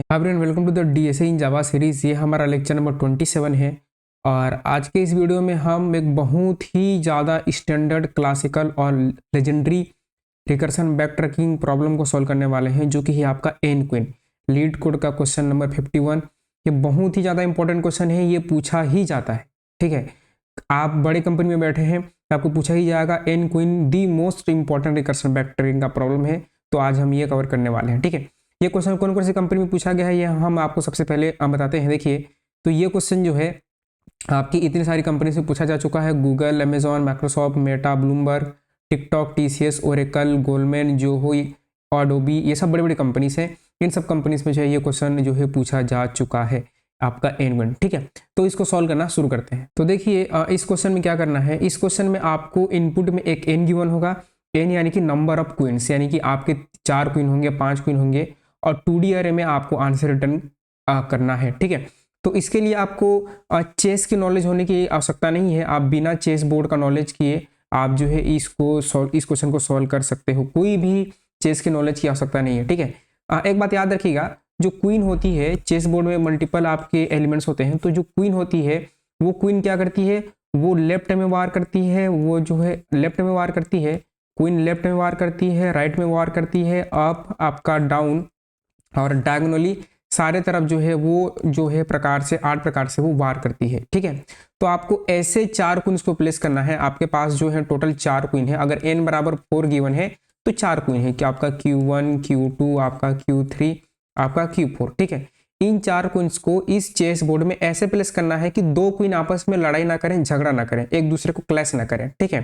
Everyone welcome to the DSA in Java series. ये हमारा lecture number 27 है और आज के इस वीडियो में हम एक बहुत ही ज़्यादा स्टैंडर्ड क्लासिकल और लेजेंडरी रिकर्सन बैकट्रैकिंग प्रॉब्लम को सॉल्व करने वाले हैं, जो कि है आपका एन क्वीन लीड कोड का क्वेश्चन नंबर 51। ये बहुत ही ज़्यादा इंपॉर्टेंट क्वेश्चन है, ये पूछा ही जाता है। ठीक है, आप बड़े कंपनी में बैठे हैं तो आपको पूछा ही जाएगा N queen the most important recursion backtracking का प्रॉब्लम है। तो आज हम ये कवर करने वाले हैं। ठीक है, ये क्वेश्चन कौन कौन सी कंपनी में पूछा गया है ये हम आपको सबसे पहले बताते हैं। देखिए, तो ये क्वेश्चन जो है आपकी इतनी सारी कंपनी से पूछा जा चुका है। Google, Amazon, Microsoft, Meta, Bloomberg, TikTok, TCS, Oracle, Goldman, Zoho, Adobe, ये सब बड़ी बड़ी कंपनीज हैं। इन सब कंपनीज में जो है ये क्वेश्चन जो है पूछा जा चुका है आपका एन वन। ठीक है, तो इसको सॉल्व करना शुरू करते हैं। तो देखिए, इस क्वेश्चन में क्या करना है। इस क्वेश्चन में आपको इनपुट में एक एन गिवन होगा। एन यानी कि नंबर ऑफ क्वींस, यानी कि आपके 4 क्वीन होंगे, 5 क्वीन होंगे और 2D अरे में आपको आंसर रिटर्न करना है। ठीक है, तो इसके लिए आपको चेस की नॉलेज होने की आवश्यकता नहीं है। आप बिना चेस बोर्ड का नॉलेज किए आप जो है इस क्वेश्चन को सॉल्व कर सकते हो। कोई भी चेस की नॉलेज की आवश्यकता नहीं है। ठीक है, एक बात याद रखिएगा, जो क्वीन होती है चेस बोर्ड में मल्टीपल आपके एलिमेंट्स होते हैं, तो जो क्वीन होती है वो क्वीन क्या करती है, वो लेफ्ट में वार करती है। वो जो है लेफ्ट में वार करती है, क्वीन लेफ्ट में वार करती है, राइट में वार करती है, अप, आपका डाउन और डायगोनली सारे तरफ जो है वो जो है प्रकार से 8 प्रकार से वो वार करती है। ठीक है, तो आपको ऐसे 4 क्वींस को प्लेस करना है। आपके पास जो है टोटल 4 क्वीन है। अगर n बराबर 4 गिवन है तो 4 क्वीन है कि आपका Q1, Q2, आपका Q3, आपका Q4। ठीक है, इन 4 क्वींस को इस चेस बोर्ड में ऐसे प्लेस करना है कि 2 क्वीन आपस में लड़ाई ना करें, झगड़ा ना करें, एक दूसरे को क्लैश ना करें। ठीक है,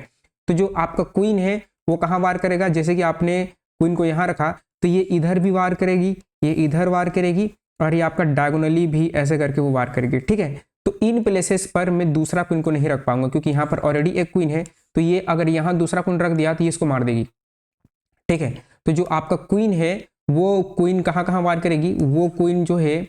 तो जो आपका क्वीन है वो कहाँ वार करेगा, जैसे कि आपने क्वीन को यहाँ रखा तो ये इधर भी वार करेगी, ये इधर वार करेगी और ये आपका डायगोनली भी ऐसे करके वो वार करेगी। ठीक है, तो इन प्लेसेस पर मैं दूसरा क्वीन को नहीं रख पाऊंगा क्योंकि यहाँ पर ऑलरेडी एक क्वीन है। तो ये अगर यहाँ दूसरा क्वीन रख दिया तो ये इसको मार देगी। ठीक है, तो जो आपका क्वीन है वो क्वीन कहाँ कहाँ वार करेगी, वो क्वीन जो है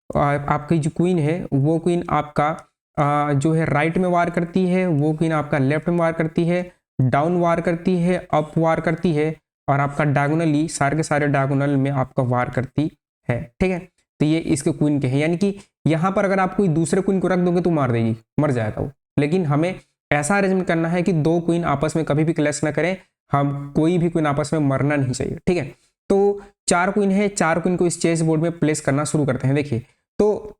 आपकी जो क्वीन है वो क्वीन आपका जो है राइट में वार करती है, वो क्वीन आपका लेफ्ट में वार करती है, डाउन वार करती है, अप वार करती है और आपका डायगोनली सारे के सारे डायगोनल में आपका वार करती है। ठीक है, तो ये इसके क्वीन के हैं, यानी कि यहाँ पर अगर आप कोई दूसरे क्वीन को रख दोगे तो मार देगी, मर जाएगा वो। लेकिन हमें ऐसा अरेंजमेंट करना है कि 2 क्वीन आपस में कभी भी क्लैश ना करें, हम कोई भी क्वीन आपस में मरना नहीं चाहिए। ठीक है, तो 4 क्वीन है, 4 क्वीन को इस चेस बोर्ड में प्लेस करना शुरू करते हैं। देखिए, तो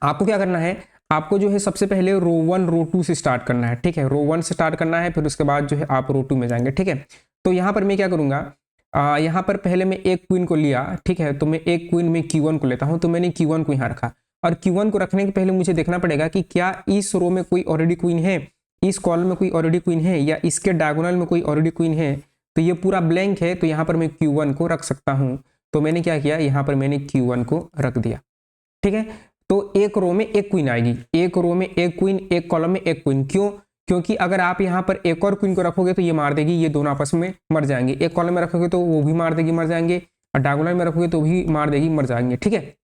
आपको क्या करना है, आपको जो है सबसे पहले रो 1 रो 2 से स्टार्ट करना है। ठीक है, रो 1 से स्टार्ट करना है, फिर उसके बाद जो है आप रो 2 में जाएंगे। ठीक है, तो यहाँ पर मैं क्या करूंगा, यहाँ पर पहले मैं एक क्वीन को लिया। ठीक है, तो मैं एक क्वीन में Q1 को लेता हूँ, तो मैंने Q1 को यहाँ रखा और Q1 को रखने के पहले मुझे देखना पड़ेगा कि क्या इस रो में कोई ऑलरेडी क्वीन है, इस कॉलम में कोई ऑलरेडी क्वीन है या इसके डायगोनल में कोई ऑलरेडी क्वीन है। तो ये पूरा ब्लैंक है, तो यहाँ पर मैं Q1 को रख सकता हूँ। तो मैंने क्या किया, यहाँ पर मैंने Q1 को रख दिया। ठीक है, तो एक रो में एक क्वीन आएगी, एक रो में एक क्वीन, एक कॉलम में एक क्वीन। क्यों, क्योंकि अगर आप यहाँ पर एक और क्वीन को रखोगे तो ये मार देगी, ये दोनों आपस में मर जाएंगे। एक कॉलम में रखोगे तो वो भी मार देगी, मर जाएंगे, और डायगोनल में रखोगे तो भी मार देगी, मर जाएंगे। ठीक है,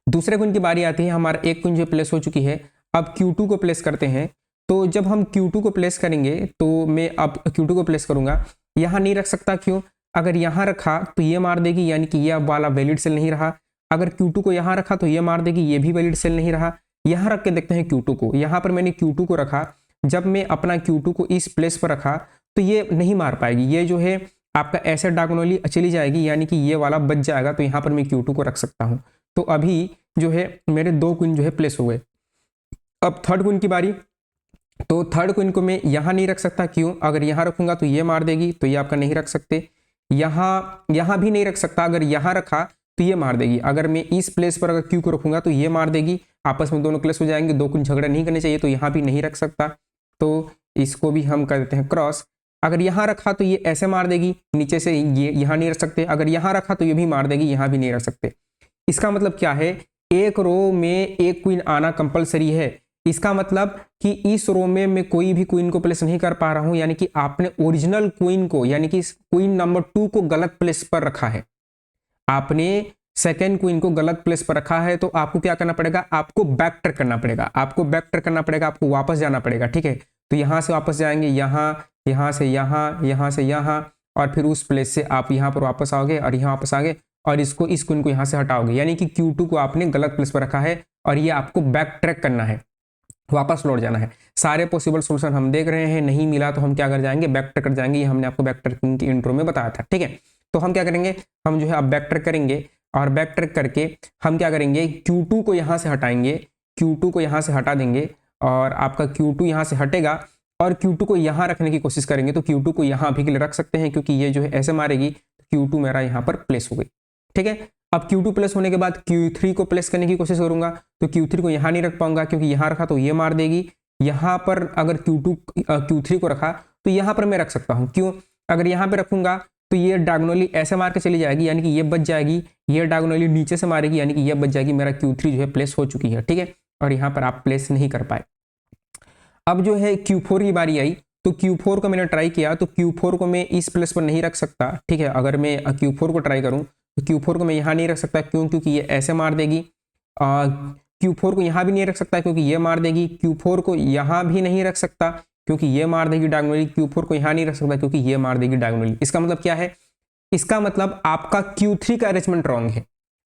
दूसरे क्वीन की बारी आती है। हमारा एक क्वीन जो प्लेस हो चुकी है, अब Q2 को प्लेस करते हैं। तो जब हम Q2 को प्लेस करेंगे तो मैं अब Q2 को प्लेस करूंगा, यहाँ नहीं रख सकता। क्यों, अगर यहाँ रखा तो ये मार देगी, यानी कि यह वाला वैलिड सेल नहीं रहा। अगर Q2 को यहाँ रखा तो ये मार देगी, ये भी वैलिड सेल नहीं रहा। यहाँ रख के देखते हैं Q2 को, यहाँ पर मैंने Q2 को रखा। जब मैं अपना Q2 को इस प्लेस पर रखा तो ये नहीं मार पाएगी, ये जो है आपका ऐसे डायगोनली चली जाएगी, यानी कि ये वाला बच जाएगा। तो यहाँ पर मैं Q2 को रख सकता हूँ। तो अभी जो है मेरे 2 क्वीन जो है प्लेस हो गए। अब थर्ड क्वीन की बारी, तो थर्ड क्वीन को मैं यहाँ नहीं रख सकता। क्यों, अगर यहाँ रखूंगा तो ये मार देगी, तो ये आपका नहीं रख सकते। यहाँ भी नहीं रख सकता, अगर यहाँ रखा तो ये मार देगी। अगर मैं इस प्लेस पर अगर Q को रखूंगा तो ये मार देगी, आपस में दोनों क्लैश हो जाएंगे, 2 क्वीन झगड़ा नहीं करने चाहिए, तो यहाँ भी नहीं रख सकता। तो इसको भी हम कर देते हैं क्रॉस। अगर यहाँ रखा तो ये ऐसे मार देगी, नीचे से ये यहाँ नहीं रख सकते। अगर यहाँ रखा तो ये भी मार देगी, यहाँ भी नहीं रख सकते। इसका मतलब क्या है, एक रो में एक क्वीन आना कंपलसरी है। इसका मतलब कि इस रो में मैं कोई भी क्वीन को प्लेस नहीं कर पा रहा हूं, यानी कि आपने ओरिजिनल क्वीन को, यानी कि क्वीन नंबर 2 को गलत प्लेस पर रखा है। आपने सेकेंड क्वीन को गलत प्लेस पर रखा है, तो आपको क्या करना पड़ेगा, आपको बैक ट्रैक करना पड़ेगा, आपको बैक ट्रैक करना पड़ेगा, आपको वापस जाना पड़ेगा। ठीक है, तो यहाँ से वापस जाएंगे, यहाँ से यहाँ, यहाँ से यहाँ, और फिर उस प्लेस से आप यहाँ पर वापस आओगे और यहाँ वापस आगे और इसको इस क्वीन को यहाँ से हटाओगे, यानी कि Q2 को आपने गलत प्लेस पर रखा है और ये आपको बैक ट्रैक करना है, वापस लौट जाना है। सारे पॉसिबल सॉल्यूशन हम देख रहे हैं, नहीं मिला तो हम क्या कर जाएंगे, बैक ट्रैक कर जाएंगे। ये हमने आपको बैक ट्रैकिंग की इंट्रो में बताया था, ठीक है। तो हम क्या करेंगे, हम जो है अब बैक ट्रैक करेंगे और बैक ट्रैक करके हम क्या करेंगे, Q2 को यहाँ से हटाएंगे, Q2 को यहाँ से हटा देंगे और आपका Q2 यहाँ से हटेगा और Q2 को यहाँ रखने की कोशिश करेंगे। तो Q2 को यहाँ अभी के लिए रख सकते हैं क्योंकि ये जो है ऐसे मारेगी, Q2 मेरा यहाँ पर प्लेस हो गई, ठीक है। अब Q2 प्लेस होने के बाद Q3 को प्लेस करने की कोशिश करूंगा, तो Q3 को यहाँ नहीं रख पाऊंगा क्योंकि यहाँ रखा तो ये मार देगी। यहाँ पर अगर Q3 को रखा तो यहाँ पर मैं रख सकता हूँ, क्यों, अगर यहाँ पे रखूंगा तो ये डायगोनली ऐसे मार के चली जाएगी, यानी कि ये बच जाएगी, ये डायगोनली नीचे से मारेगी, यानी कि ये बच जाएगी, मेरा Q3 जो है प्लेस हो चुकी है, ठीक है। और यहाँ पर आप प्लेस नहीं कर पाए। अब जो है Q4 की बारी आई, तो Q4 को मैंने ट्राई किया, तो Q4 को मैं इस प्लेस पर नहीं रख सकता, ठीक है। अगर मैं Q4 को ट्राई करूं तो Q4 को मैं यहाँ नहीं रख सकता, क्यों, क्योंकि ये ऐसे मार देगी। Q4 को यहाँ भी नहीं रख सकता क्योंकि ये मार देगी, Q4 को यहाँ भी नहीं रख सकता क्योंकि ये मार देगी डायगोनली, Q4 को यहाँ नहीं रख सकता क्योंकि ये मार देगी डायगोनली। इसका मतलब क्या है, इसका मतलब आपका Q3 का अरेंजमेंट रॉन्ग है,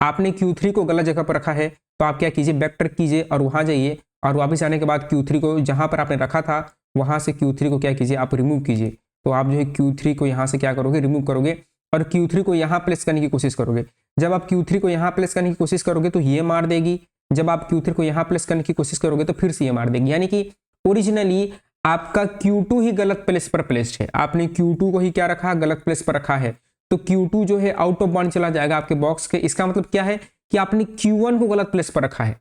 आपने Q3 को गलत जगह पर रखा है। तो आप क्या कीजिए, बैक ट्रैक कीजिए और वहां जाइए और वापस आने के बाद Q3 को जहां पर आपने रखा था वहां से Q3 को क्या कीजिए, आप रिमूव कीजिए। तो आप जो है Q3 को यहाँ से क्या करोगे, रिमूव करोगे और Q3 को यहाँ प्लेस करने की कोशिश करोगे। जब आप Q3 को यहाँ प्लेस करने की कोशिश करोगे तो ये मार देगी, जब आप Q3 को यहाँ प्लेस करने की कोशिश करोगे तो फिर से ये मार देगी, यानी कि ओरिजिनली आपका Q2 ही गलत प्लेस पर प्लेस्ड है, आपने Q2 को ही क्या रखा, गलत प्लेस पर रखा है। तो Q2 जो है आउट ऑफ बाउंड चला जाएगा आपके बॉक्स के। इसका मतलब क्या है कि आपने Q1 को गलत प्लेस पर रखा है,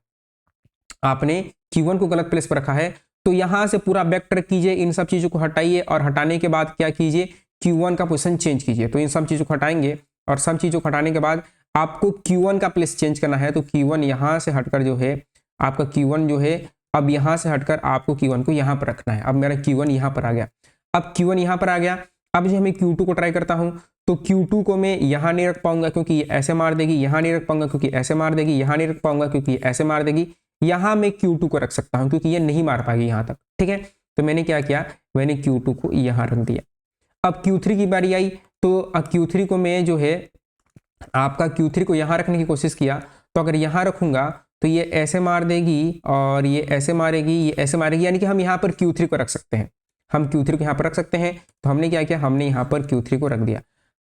आपने Q1 को गलत प्लेस पर रखा है। तो यहां से पूरा बैक ट्रैक कीजिए, इन सब चीजों को हटाइए और हटाने के बाद क्या कीजिए, Q1 का पोजीशन चेंज कीजिए। तो इन सब चीजों को हटाएंगे और सब चीजों को हटाने के बाद आपको Q1 का प्लेस चेंज करना है। तो Q1 यहां से हटकर जो है आपका Q1 जो है अब यहां से हटकर आपको Q1 को यहां पर रखना है। अब मेरा Q1 यहां पर आ गया, अब Q1 यहां पर आ गया। अब जो मैं Q2 को ट्राई करता हूं तो Q2 को मैं यहां नहीं रख पाऊंगा क्योंकि ये ऐसे मार देगी, यहां नहीं रख पाऊंगा क्योंकि ऐसे मार देगी, यहां नहीं रख पाऊंगा क्योंकि ऐसे मार देगी। यहां मैं Q2 को रख सकता हूं क्योंकि ये नहीं मार पाएगी यहां तक, ठीक है। तो मैंने क्या किया, मैंने Q2 को यहां रख दिया। अब Q3 की बारी आई, तो अब Q3 को मैं जो है आपका Q3 को यहां रखने की कोशिश किया। तो अगर यहां रखूंगा तो ये ऐसे मार देगी और ये ऐसे मारेगी, ये ऐसे मारेगी, यानी कि हम यहाँ पर Q3 को रख सकते हैं, हम Q3 को यहाँ पर रख सकते हैं। तो हमने क्या किया, हमने यहाँ पर Q3 को रख दिया।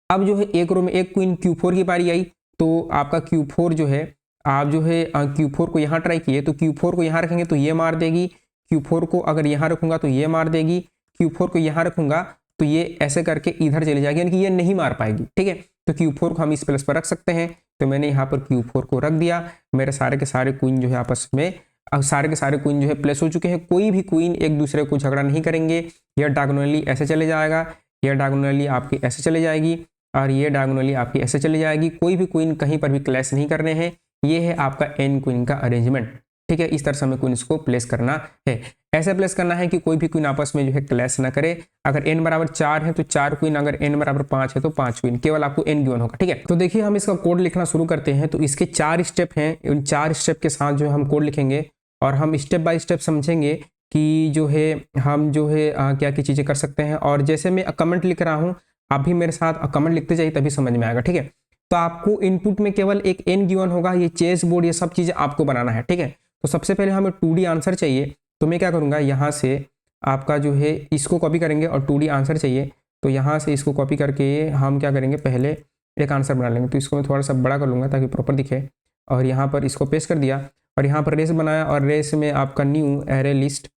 अब जो है एक रो में एक क्वीन, Q4 की बारी आई, तो आपका Q4 जो है आप जो है Q4 को यहाँ ट्राई किए, तो Q4 को यहाँ रखेंगे तो ये मार देगी, Q4 को अगर यहाँ रखूंगा तो ये मार देगी, Q4 को यहाँ रखूंगा तो ये ऐसे करके इधर चली जाएगी, यानी कि ये नहीं मार पाएगी, ठीक है। तो Q4 को हम इस प्लेस पर रख सकते हैं। तो मैंने यहाँ पर Q4 को रख दिया। मेरे सारे के सारे क्वीन जो है आपस में, अब सारे के सारे क्वीन जो है प्लेस हो चुके हैं। कोई भी क्वीन एक दूसरे को झगड़ा नहीं करेंगे। यह डायगोनली ऐसे चले जाएगा, यह डायगोनली आपकी ऐसे चले जाएगी और ये डायगोनली आपकी ऐसे चली जाएगी। कोई भी क्वीन कहीं पर भी क्लैश नहीं करने हैं। ये है आपका एन क्वीन का अरेंजमेंट, ठीक है। इस तरह से हमें क्वीन्स को प्लेस करना है, ऐसे प्लेस करना है कि कोई भी क्वीन आपस में जो है क्लैश ना करे। अगर n बराबर 4 है तो 4 क्वीन, अगर n बराबर 5 है तो 5 क्वीन, केवल आपको n गिवन होगा, ठीक है। तो देखिए हम इसका कोड लिखना शुरू करते हैं। तो इसके 4 स्टेप हैं, उन 4 स्टेप के साथ जो है हम कोड लिखेंगे और हम स्टेप बाय स्टेप समझेंगे कि जो है हम जो है क्या क्या चीज़ें कर सकते हैं। और जैसे मैं कमेंट लिख रहा हूँ आप भी मेरे साथ कमेंट लिखते जाइए, तभी समझ में आएगा, ठीक है। तो आपको इनपुट में केवल एक n गिवन होगा, ये चेस बोर्ड ये सब चीज़ें आपको बनाना है, ठीक है। तो सबसे पहले हमें 2D आंसर चाहिए। तो मैं क्या करूँगा, यहाँ से आपका जो है इसको कॉपी करेंगे और 2D आंसर चाहिए। तो यहाँ से इसको कॉपी करके हम क्या करेंगे, पहले एक आंसर बना लेंगे। तो इसको मैं थोड़ा सा बड़ा कर लूँगा ताकि प्रॉपर दिखे और यहाँ पर इसको पेस्ट कर दिया और यहाँ पर रेस बनाया और रेस में आपका न्यू एरे लिस्ट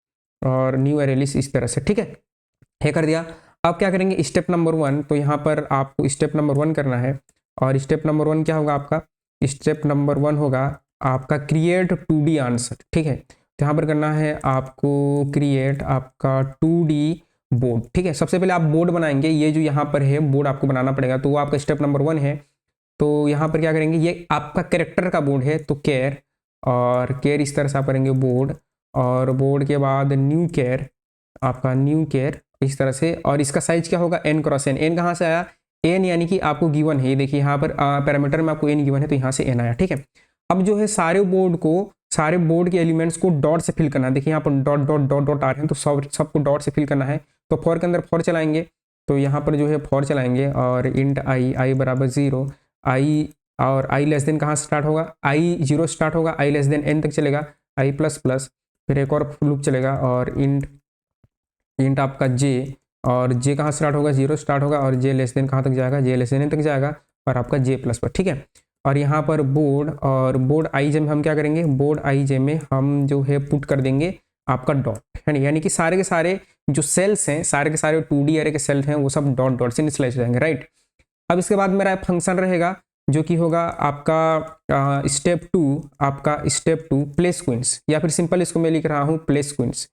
और न्यू एरे लिस्ट इस तरह से, ठीक है कर दिया। अब क्या करेंगे, स्टेप नंबर 1। तो यहाँ पर आपको स्टेप नंबर 1 करना है और स्टेप नंबर 1 क्या होगा आपका, स्टेप नंबर 1 होगा आपका क्रिएट 2D आंसर, ठीक है। तो यहाँ पर करना है आपको क्रिएट आपका 2D बोर्ड, ठीक है। सबसे पहले आप बोर्ड बनाएंगे, ये जो यहाँ पर है बोर्ड आपको बनाना पड़ेगा। तो वो आपका स्टेप नंबर 1 है। तो यहाँ पर क्या करेंगे, ये आपका कैरेक्टर का बोर्ड है तो कैर और कैर इस तरह से आप करेंगे बोर्ड और बोर्ड के बाद न्यू कैर, आपका न्यू कैर इस तरह से। और इसका साइज क्या होगा, n क्रॉस n। n कहाँ से आया, n यानी कि आपको गिवन है, देखिए यहाँ पर पैरामीटर में आपको n गिवन है तो यहाँ से n आया, ठीक है। अब जो है सारे बोर्ड के एलिमेंट्स को डॉट से फिल करना है। देखिए यहाँ पर डॉट डॉट डॉट डॉट आ रहे हैं तो सबको डॉट से फिल करना है। तो फॉर के अंदर फॉर चलाएंगे, तो यहाँ पर जो है फॉर चलाएंगे और इंट i बराबर 0, i और आई लेस देन कहाँ से स्टार्ट होगा, आई जीरो स्टार्ट होगा, आई लेस देन एन तक चलेगा, आई प्लस प्लस, फिर एक और लूप चलेगा और इंट इंट आपका जे, और जे कहाँ स्टार्ट होगा, जीरो स्टार्ट होगा, और जे लेस देन कहाँ तक जाएगा, जे लेस देन एन तक जाएगा, और आपका जे प्लस पर, ठीक है। और यहाँ पर बोर्ड, और बोर्ड आई जे में हम क्या करेंगे, बोर्ड आई जे में हम जो है पुट कर देंगे आपका डॉट, है ना, यानी कि सारे के सारे जो सेल्स हैं, सारे के सारे 2D एरे के सेल्स हैं, वो सब डॉट डॉट से इनिशियलाइज हो जाएंगे, राइट। अब इसके बाद मेरा फंक्शन रहेगा जो कि होगा आपका स्टेप टू प्लेस क्वींस, या फिर सिंपल इसको मैं लिख रहा हूँ प्लेस क्वींस,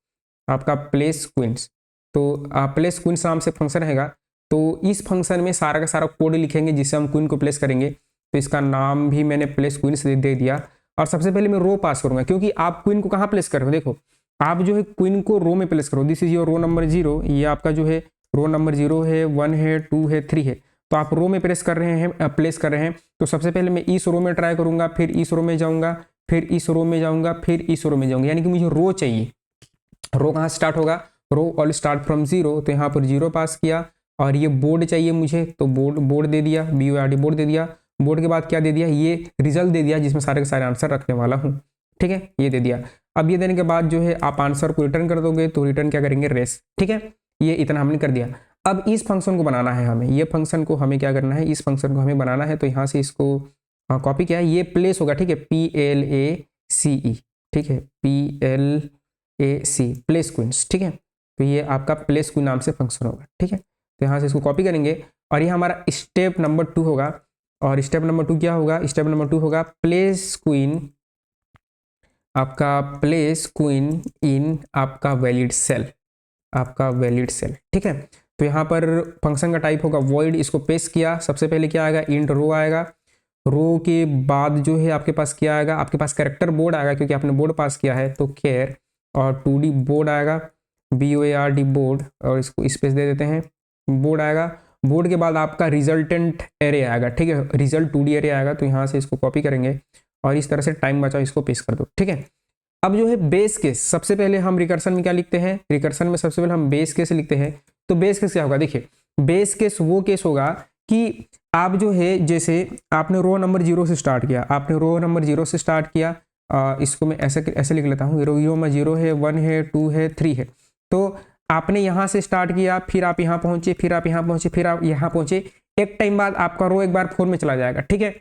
आपका प्लेस क्वींस। तो प्लेस क्वींस नाम से फंक्शन रहेगा। तो इस फंक्शन में सारा का सारा कोड लिखेंगे जिससे हम क्वीन को प्लेस करेंगे। तो इसका नाम भी मैंने प्लेस क्वींस दे दिया। और सबसे पहले मैं रो पास करूंगा, क्योंकि आप क्वीन को कहाँ प्लेस कर रहे हो, देखो आप जो है क्वीन को रो में प्लेस करो। This is your row number 0, ये आपका जो है रो नंबर 0 है, 1 है, 2 है, 3 है। तो आप रो में प्लेस कर रहे हैं। तो सबसे पहले मैं इस रो में ट्राई करूंगा, फिर इस रो में जाऊंगा, फिर इस रो में जाऊंगा, फिर इस रो में जाऊंगा, यानी कि मुझे रो चाहिए। रो कहाँ स्टार्ट होगा, रो ऑल स्टार्ट फ्रॉम 0, तो यहाँ पर 0 पास किया। और ये बोर्ड चाहिए मुझे, तो बोर्ड दे दिया, BORD बोर्ड दे दिया। बोर्ड के बाद क्या दे दिया, ये रिजल्ट दे दिया जिसमें सारे के सारे आंसर रखने वाला हूँ, ठीक है, ये दे दिया। अब ये देने के बाद जो है आप आंसर को रिटर्न कर दोगे, तो रिटर्न क्या करेंगे, रेस, ठीक है। ये इतना हमने कर दिया। अब इस फंक्शन को बनाना है हमें, ये फंक्शन को हमें क्या करना है, इस फंक्शन को हमें बनाना है। तो यहाँ से इसको कॉपी किया है, ये प्लेस होगा, ठीक है, PLACE, ठीक है, PLAC प्लेस क्वींस, ठीक है। तो ये आपका प्लेस क्वीन नाम से फंक्शन होगा, ठीक है। तो यहाँ से इसको कॉपी करेंगे और ये हमारा स्टेप नंबर 2 होगा। और स्टेप नंबर 2 क्या होगा, स्टेप नंबर 2 होगा प्लेस क्वीन, आपका प्लेस क्वीन इन आपका वैलिड सेल, आपका वैलिड सेल, ठीक है। तो यहाँ पर फंक्शन का टाइप होगा वॉइड, इसको पेस्ट किया। सबसे पहले क्या आएगा, इंट रो आएगा। रो के बाद जो है आपके पास क्या आएगा, आपके पास कैरेक्टर बोर्ड आएगा, क्योंकि आपने बोर्ड पास किया है, तो केयर, और 2D बोर्ड आएगा, BOARD बोर्ड, और इसको स्पेस दे देते हैं, बोर्ड आएगा। बोर्ड के बाद आपका रिजल्टेंट एरे आएगा, ठीक है, रिजल्ट 2D एरे आएगा। तो यहाँ से इसको कॉपी करेंगे और इस तरह से टाइम बचाओ, इसको पेस्ट कर दो, ठीक है। अब जो है बेस केस, सबसे पहले हम रिकर्शन में क्या लिखते हैं, रिकर्शन में सबसे पहले हम बेस केस लिखते हैं। तो बेस केस क्या होगा, देखिए बेस केस वो केस होगा कि आप जो है, जैसे आपने रो नंबर 0 से स्टार्ट किया, आपने रो नंबर 0 से स्टार्ट किया, इसको मैं ऐसे लिख लेता हूँ, रो में 0 है, 1 है, 2 है, 3 है। तो आपने यहाँ से स्टार्ट किया, फिर आप यहाँ पहुंचे, फिर आप यहाँ पहुंचे, फिर आप यहाँ पहुंचे। एक टाइम बाद आपका रो एक बार 4 में चला जाएगा, ठीक है।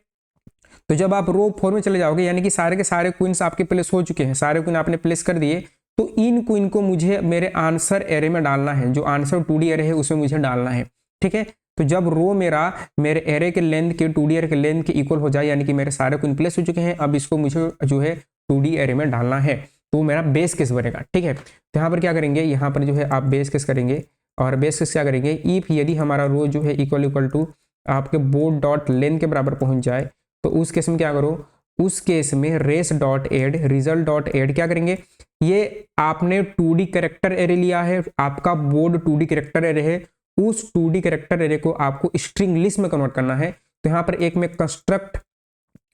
तो जब आप रो 4 में चले जाओगे, यानी कि सारे के सारे क्वींस आपके प्लेस हो चुके हैं, सारे क्वीन आपने प्लेस कर दिए। तो इन क्वीन को मुझे मेरे आंसर एरे में डालना है, जो आंसर 2D एरे है उसमें मुझे डालना है, ठीक है। तो जब रो मेरे एरे के लेंथ के 2D एरे के लेंथ के इक्वल हो जाए, यानी कि मेरे सारे क्वीन प्लेस हो चुके हैं, अब इसको मुझे जो है 2D एरे में डालना है, तो मेरा बेस केस बनेगा, ठीक है। तो यहाँ पर क्या करेंगे, यहाँ पर जो है आप बेस केस करेंगे, और बेस केस क्या करेंगे, इफ यदि हमारा रो जो है इक्वल टू आपके बोर्ड डॉट लेंथ के बराबर पहुंच जाए, तो उस केस में क्या करो, उस केस में res dot add, result dot add क्या करेंगे, ये आपने 2D कैरेक्टर एरे लिया है, आपका बोर्ड 2D कैरेक्टर एरे है, उस 2D कैरेक्टर एरे को आपको स्ट्रिंग लिस्ट में कन्वर्ट करना है। तो यहाँ पर एक मैं कंस्ट्रक्ट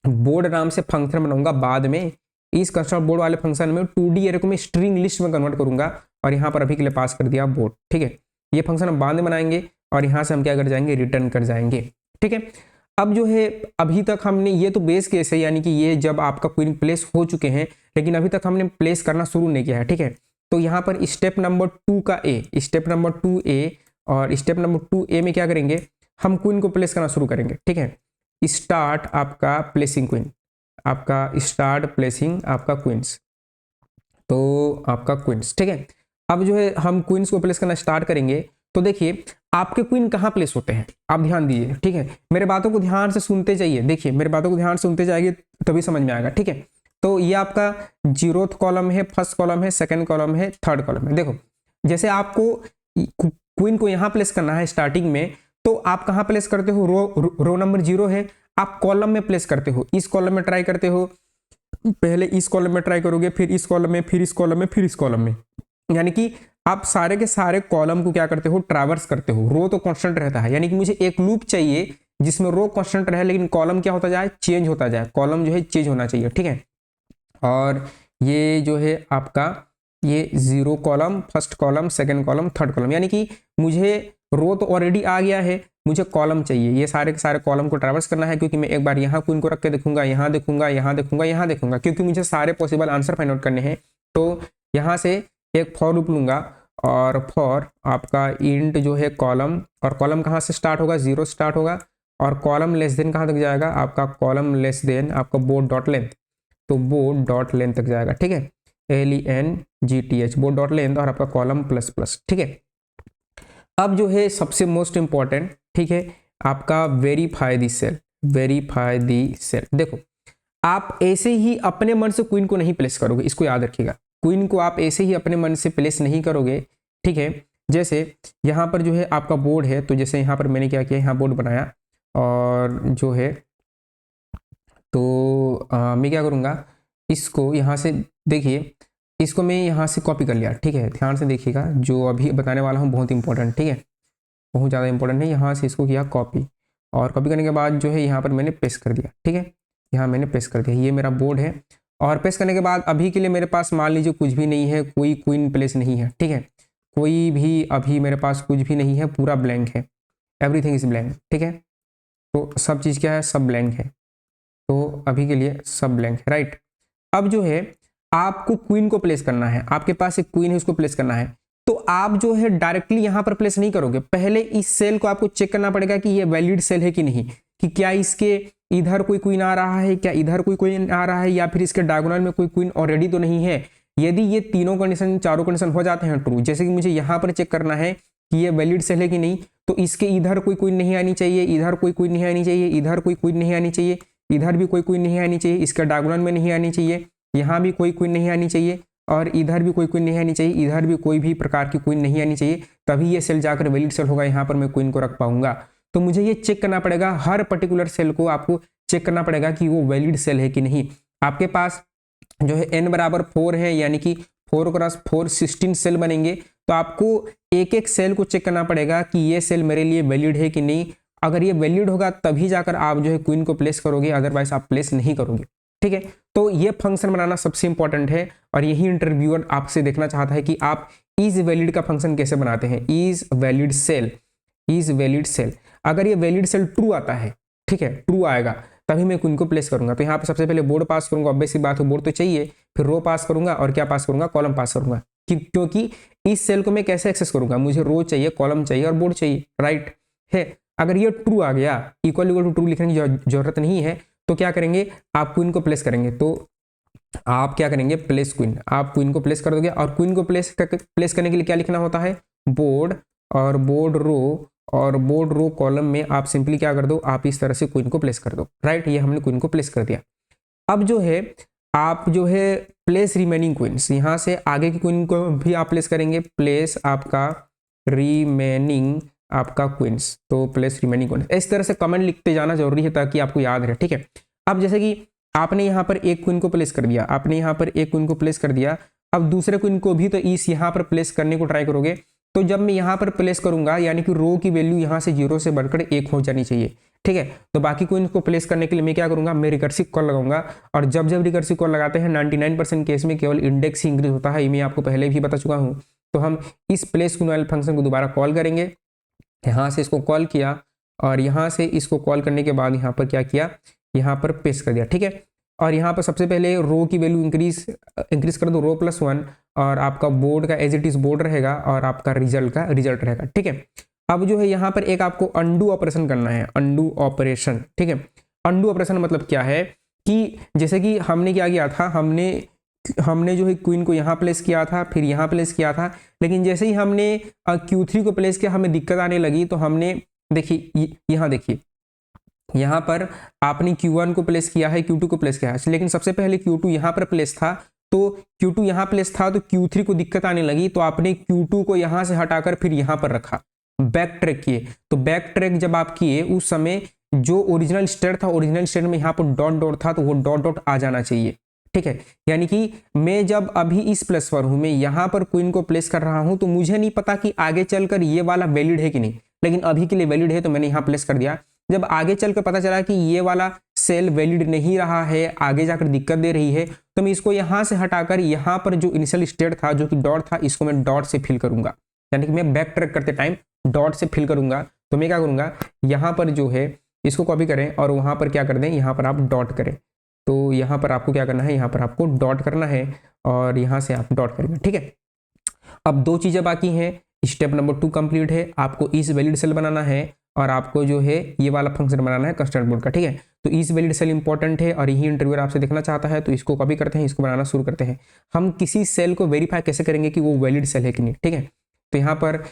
बोर्ड नाम से फंक्शन बनाऊंगा बाद में। इस कंस्ट्रक्ट बोर्ड वाले फंक्शन में 2D एरे को मैं स्ट्रिंग लिस्ट में कन्वर्ट करूंगा, और यहाँ पर अभी के लिए पास कर दिया बोर्ड, ठीक है। ये फंक्शन हम बाद में बनाएंगे, और यहाँ से हम क्या कर जाएंगे, रिटर्न कर जाएंगे, ठीक है। अब जो है अभी तक हमने, ये तो बेस केस है, यानी कि ये जब आपका क्वीन प्लेस हो चुके हैं, लेकिन अभी तक हमने प्लेस करना शुरू नहीं किया है, ठीक है। तो यहाँ पर स्टेप नंबर 2 का ए, स्टेप नंबर 2A, और स्टेप नंबर 2A में क्या करेंगे, हम क्वीन को प्लेस करना शुरू करेंगे, ठीक है। स्टार्ट आपका प्लेसिंग क्वीन, आपका स्टार्ट प्लेसिंग आपका क्वींस, तो आपका क्वींस, ठीक है। अब जो है हम क्वींस को प्लेस करना स्टार्ट करेंगे। तो देखिए आपके क्वीन कहाँ प्लेस होते हैं, आप ध्यान दीजिए, ठीक है। मेरे बातों को ध्यान से सुनते जाइए, देखिए मेरे बातों को ध्यान से सुनते जाएंगे तभी समझ में आएगा, ठीक है। तो ये आपका 0th कॉलम है, फर्स्ट कॉलम है, सेकंड कॉलम है, थर्ड कॉलम है। देखो जैसे आपको क्वीन को यहाँ प्लेस करना है स्टार्टिंग में, तो आप कहाँ प्लेस करते हो, रो नंबर 0 है, आप कॉलम में प्लेस करते हो, इस कॉलम में ट्राई करते हो, पहले इस कॉलम में ट्राई करोगे, फिर इस कॉलम में, फिर इस कॉलम में, फिर इस कॉलम में, यानी कि आप सारे के सारे कॉलम को क्या करते हो, ट्रैवर्स करते हो। रो तो कांस्टेंट रहता है, यानी कि मुझे एक लूप चाहिए जिसमें रो कांस्टेंट रहे, लेकिन कॉलम क्या होता जाए, चेंज होता जाए, कॉलम जो है चेंज होना चाहिए, ठीक है। और ये जो है आपका ये 0 column, first column, second column, third column, यानी कि मुझे रो तो ऑलरेडी आ गया है, मुझे कॉलम चाहिए। ये सारे के सारे कॉलम को ट्रैवर्स करना है, क्योंकि मैं एक बार यहाँ क्वीन को रख के देखूंगा, यहाँ देखूंगा, यहाँ देखूंगा, यहाँ देखूंगा, क्योंकि मुझे सारे पॉसिबल आंसर फाइंड आउट करने हैं। तो यहाँ से एक फॉर लूप लूंगा और फॉर आपका इंट जो है कॉलम, और कॉलम कहाँ से स्टार्ट होगा, 0 स्टार्ट होगा, और कॉलम लेस देन कहाँ तक जाएगा आपका, कॉलम लेस देन आपका बोर्ड डॉट लेंथ, तो बोर्ड डॉट लेंथ तक जाएगा, ठीक है, LENGTH बोर्ड डॉट लेंथ, और आपका कॉलम प्लस प्लस, ठीक है। अब जो है सबसे मोस्ट इंपॉर्टेंट, ठीक है, आपका verify the cell, verify the cell. देखो आप ऐसे ही अपने मन से क्वीन को नहीं प्लेस करोगे, इसको याद रखिएगा, क्वीन को आप ऐसे ही अपने मन से प्लेस नहीं करोगे, ठीक है। जैसे यहाँ पर जो है आपका बोर्ड है, तो जैसे यहाँ पर मैंने क्या किया, यहाँ बोर्ड बनाया, और जो है तो मैं क्या करूँगा, इसको यहाँ से देखिए, इसको मैं यहाँ से कॉपी कर लिया, ठीक है, ध्यान से देखिएगा, जो अभी बताने वाला हूँ बहुत इंपॉर्टेंट, ठीक है, बहुत ज़्यादा इंपॉर्टेंट है। यहाँ से इसको किया कॉपी, और कॉपी करने के बाद जो है यहाँ पर मैंने पेस्ट कर दिया, ठीक है, यहाँ मैंने पेस्ट कर दिया, ये मेरा बोर्ड है। और पेस्ट करने के बाद अभी के लिए मेरे पास मान लीजिए कुछ भी नहीं है, कोई क्वीन प्लेस नहीं है, ठीक है, कोई भी अभी मेरे पास कुछ भी नहीं है, पूरा ब्लैंक है, एवरीथिंग इज ब्लैंक, ठीक है। तो सब चीज़ क्या है, सब ब्लैंक है, तो अभी के लिए सब ब्लैंक है, राइट। अब जो है आपको क्वीन को प्लेस करना है, आपके पास एक क्वीन है, उसको प्लेस करना है, तो आप जो है डायरेक्टली यहां पर प्लेस नहीं करोगे, पहले इस सेल को आपको चेक करना पड़ेगा कि ये वैलिड सेल है कि नहीं, कि क्या इसके इधर कोई क्वीन आ रहा है, क्या इधर कोई क्वीन आ रहा है, या फिर इसके डायगोनल में कोई क्वीन ऑलरेडी तो नहीं है। यदि ये तीनों कंडीशन, चारों कंडीशन हो जाते हैं ट्रू, जैसे कि मुझे यहाँ पर चेक करना है कि ये वैलिड सेल है कि नहीं, तो इसके इधर कोई क्वीन नहीं आनी चाहिए, इधर कोई क्वीन नहीं आनी चाहिए, इधर कोई क्वीन नहीं आनी चाहिए, इधर भी कोई क्वीन नहीं आनी चाहिए, इसके डायगोनल में नहीं आनी चाहिए, यहाँ भी कोई क्वीन नहीं आनी चाहिए, और इधर भी कोई क्वीन नहीं आनी चाहिए, इधर भी कोई भी प्रकार की क्वीन नहीं आनी चाहिए, तभी ये सेल जाकर वैलिड सेल होगा, यहाँ पर मैं क्वीन को रख पाऊंगा। तो मुझे ये चेक करना पड़ेगा, हर पर्टिकुलर सेल को आपको चेक करना पड़ेगा कि वो वैलिड सेल है कि नहीं। आपके पास जो है n बराबर 4 है, यानी कि 4 क्रॉस 4 16 सेल बनेंगे, तो आपको एक एक सेल को चेक करना पड़ेगा कि ये सेल मेरे लिए वैलिड है कि नहीं। अगर ये वैलिड होगा तभी जाकर आप जो है क्वीन को प्लेस करोगे, अदरवाइज आप प्लेस नहीं करोगे, ठीक है। तो ये फंक्शन बनाना सबसे इंपॉर्टेंट है, और यही इंटरव्यूअर आपसे देखना चाहता है कि आप इज वैलिड का फंक्शन कैसे बनाते हैं। Is valid cell, is valid cell, अगर ये वैलिड सेल ट्रू आता है, ठीक है, ट्रू आएगा तभी मैं क्वीन को प्लेस करूंगा। तो यहाँ पर सबसे पहले बोर्ड पास करूंगा, ऑब्वियस सी बात है, बोर्ड तो चाहिए, फिर रो पास करूंगा, और क्या पास करूंगा, कॉलम पास करूंगा, क्योंकि इस सेल को मैं कैसे एक्सेस करूंगा, मुझे रो चाहिए, कॉलम चाहिए और बोर्ड चाहिए, राइट है। अगर ये ट्रू आ गया, इक्वल टू ट्रू लिखने की जरूरत नहीं है, तो क्या करेंगे, आप क्वीन को प्लेस करेंगे। तो आप क्या करेंगे, प्लेस क्वीन, आप क्वीन को प्लेस कर दोगे, और क्वीन को प्लेस करने के लिए क्या लिखना होता है, बोर्ड, और बोर्ड रो, और बोर्ड रो कॉलम में आप सिंपली क्या कर दो, आप इस तरह से क्वीन को प्लेस कर दो, राइट। ये हमने क्वीन को प्लेस कर दिया। अब जो है आप जो है प्लेस रिमेनिंग क्वींस, यहाँ से आगे की क्वीन को भी आप प्लेस करेंगे, प्लेस आपका रिमेनिंग आपका क्वींस, तो प्लेस रिमेनिंग क्वींस, इस तरह से कमेंट लिखते जाना जरूरी है ताकि आपको याद रहे, ठीक है। अब जैसे कि आपने यहाँ पर एक क्वीन को प्लेस कर दिया, आपने यहाँ पर एक क्वीन को प्लेस कर दिया, अब दूसरे क्वीन को भी तो इस यहाँ पर प्लेस करने को ट्राई करोगे, तो जब मैं यहाँ पर प्लेस करूंगा, यानी कि रो की वैल्यू यहाँ से 0 से बढ़कर 1 हो जानी चाहिए, ठीक है। तो बाकी क्वीन को प्लेस करने के लिए मैं क्या करूंगा, मैं रिकर्सिव कॉल लगाऊंगा, और जब जब रिकर्सिव कॉल लगाते हैं 99% केस में केवल इंडेक्स ही इंक्रीज होता है, ये मैं आपको पहले भी बता चुका हूँ। तो हम इस प्लेस क्वीन वाले फंक्शन को दोबारा कॉल करेंगे, यहाँ से इसको कॉल किया, और यहाँ से इसको कॉल करने के बाद यहाँ पर क्या किया, यहाँ पर पेस्ट कर दिया, ठीक है। और यहाँ पर सबसे पहले रो की वैल्यू इंक्रीज कर दो, रो +1, और आपका बोर्ड का एज इट इज बोर्ड रहेगा, और आपका रिजल्ट का रिजल्ट रहेगा, ठीक है। अब जो है यहाँ पर एक आपको अंडू ऑपरेशन करना है, अंडू ऑपरेशन, ठीक है। अंडू ऑपरेशन मतलब क्या है कि जैसे कि हमने क्या किया था, हमने जो है क्वीन को यहाँ प्लेस किया था, फिर यहाँ प्लेस किया था, लेकिन जैसे ही हमने Q3 को प्लेस किया हमें दिक्कत आने लगी, तो हमने देखिए, यहाँ देखिए, यहाँ पर आपने Q1 को प्लेस किया है, Q2 को प्लेस किया है, लेकिन सबसे पहले Q2 यहाँ पर प्लेस था, तो Q2 यहाँ प्लेस था, तो Q3 को दिक्कत आने लगी, तो आपने Q2 को यहाँ से हटाकर फिर यहाँ पर रखा, बैक ट्रैक किए। तो बैक ट्रैक जब आप किए, उस समय जो ओरिजिनल स्टेट था, ओरिजिनल स्टेट में यहाँ पर डॉट डॉट था, तो वो डॉट डॉट आ जाना चाहिए, ठीक है। यानी कि मैं जब अभी इस प्लेस पर हूं, मैं यहाँ पर क्वीन को प्लेस कर रहा हूं, तो मुझे नहीं पता कि आगे चलकर ये वाला वैलिड है कि नहीं, लेकिन अभी के लिए वैलिड है, तो मैंने यहाँ प्लेस कर दिया। जब आगे चलकर पता चला कि ये वाला सेल वैलिड नहीं रहा है, आगे जाकर दिक्कत दे रही है, तो मैं इसको यहाँ से हटाकर यहाँ पर जो इनिशियल स्टेट था, जो कि डॉट था, इसको मैं डॉट से फिल करूंगा, यानी कि मैं बैक ट्रैक करते टाइम डॉट से फिल करूंगा तो मैं क्या करूंगा, यहाँ पर जो है इसको कॉपी करें और वहाँ पर क्या कर दें, यहाँ पर आप डॉट करें। तो यहाँ पर आपको क्या करना है, यहाँ पर आपको डॉट करना है और यहाँ से आप डॉट करेंगे, ठीक है। अब दो चीज़ें बाकी हैं, स्टेप नंबर 2 कंप्लीट है, आपको इस वैलिड सेल बनाना है और आपको जो है ये वाला फंक्शन बनाना है कंस्ट्रक्ट बोर्ड का, ठीक है। तो इस वैलिड सेल इंपॉर्टेंट है और यही इंटरव्यूअर आपसे देखना चाहता है, तो इसको कॉपी करते हैं, इसको बनाना शुरू करते हैं। हम किसी सेल को वेरीफाई कैसे करेंगे कि वो वैलिड सेल है कि नहीं, ठीक है। तो यहाँ पर